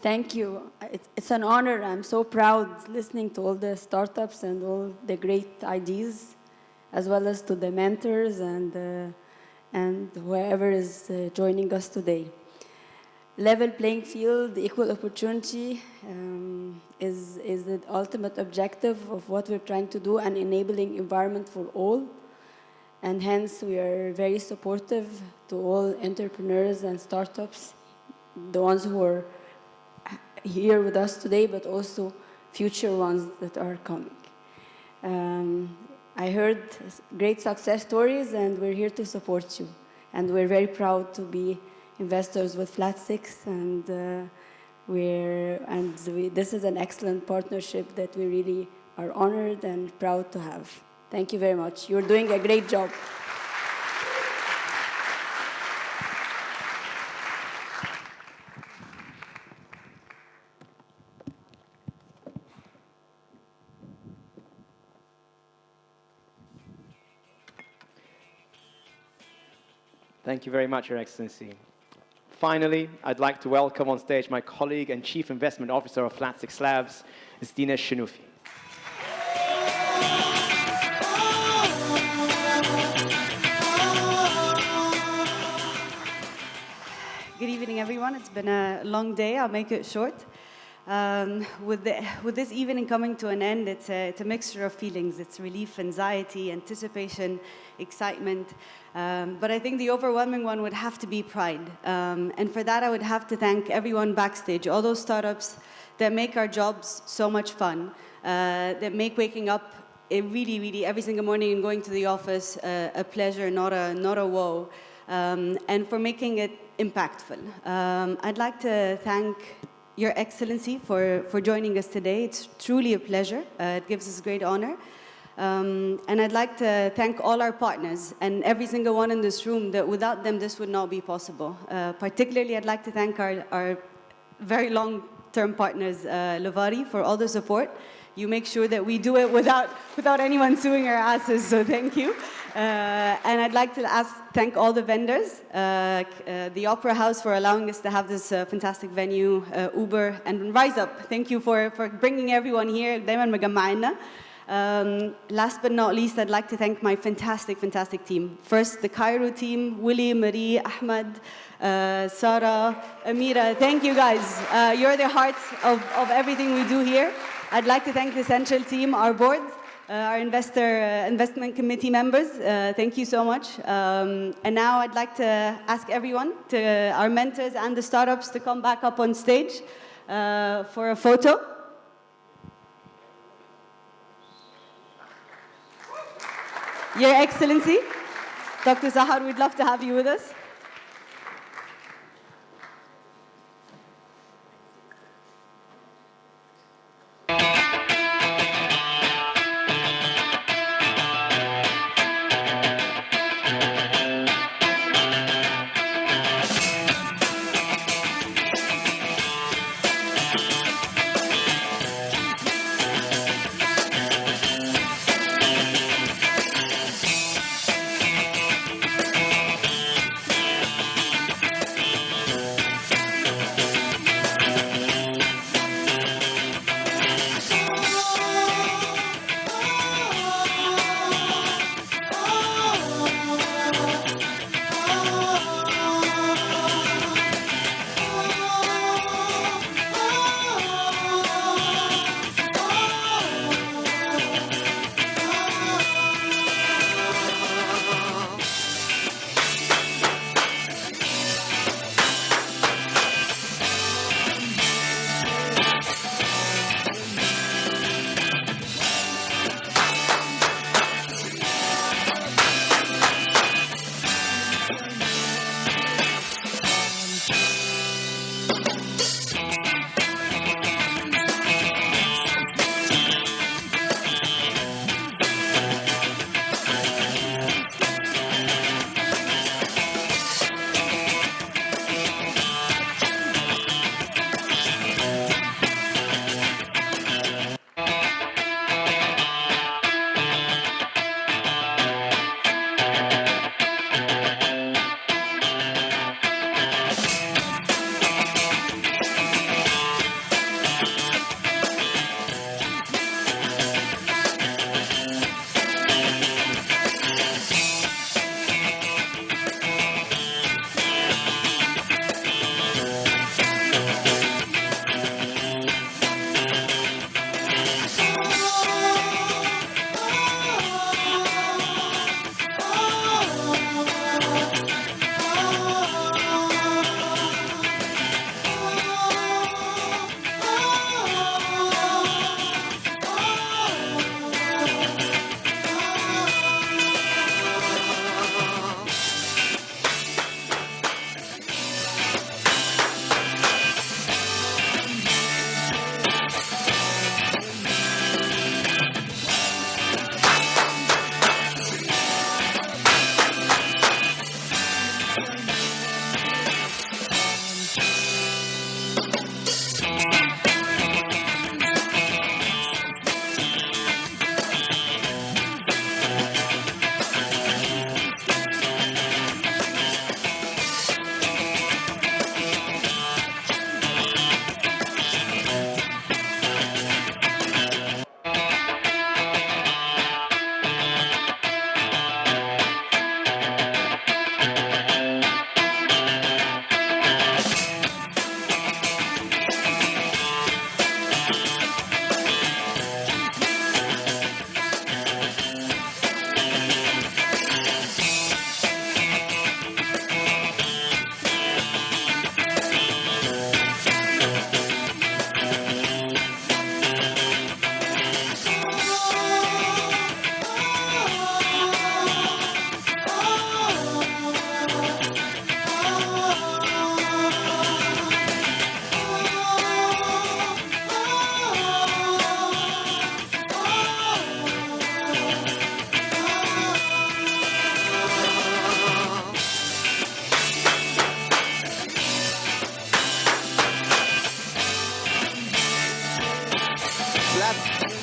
Thank you. It's an honor. I'm so proud listening to all the startups and all the great ideas, as well as to the mentors and whoever is joining us today. Level playing field, equal opportunity is the ultimate objective of what we're trying to do, an enabling environment for all. And hence, we are very supportive to all entrepreneurs and startups, the ones who are here with us today, but also future ones that are coming. I heard great success stories, and we're here to support you. And we're very proud to be investors with Flat6, and this is an excellent partnership that we really are honored and proud to have. Thank you very much. You're doing a great job. Thank you very much, Your Excellency. Finally, I'd like to welcome on stage my colleague and Chief Investment Officer of Flat6Labs, Ms. Shenoufy. Good evening, everyone. It's been a long day. I'll make it short. With this evening coming to an end, it's a mixture of feelings. It's relief, anxiety, anticipation, excitement. But I think the overwhelming one would have to be pride. And for that, I would have to thank everyone backstage, all those startups that make our jobs so much fun, that make waking up really every single morning and going to the office a pleasure, not a woe, and for making it impactful. I'd like to thank Your Excellency for joining us today. It's truly a pleasure. It gives us great honor. And I'd like to thank all our partners and every single one in this room that without them this would not be possible. Particularly, I'd like to thank our very long-term partners, Lavari, for all the support. You make sure that we do it without anyone suing our asses, so thank you. And I'd like to thank all the vendors, the Opera House for allowing us to have this fantastic venue, Uber, and Rise Up. Thank you for bringing everyone here. دايما مجمعنا. Last but not least, I'd like to thank my fantastic team. First, the Cairo team, Willie, Marie, Ahmed, Sarah, Amira. Thank you, guys. You're the heart of everything we do here. I'd like to thank the central team, our board, our investment committee members. Thank you so much. And now I'd like to ask everyone, our mentors and the startups, to come back up on stage for a photo. Your Excellency, Dr. Zahar, we'd love to have you with us.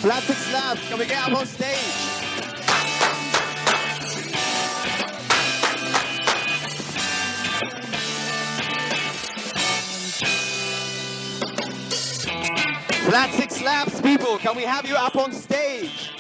Flat6Labs, can we get up on stage? Flat6Labs people, can we have you up on stage?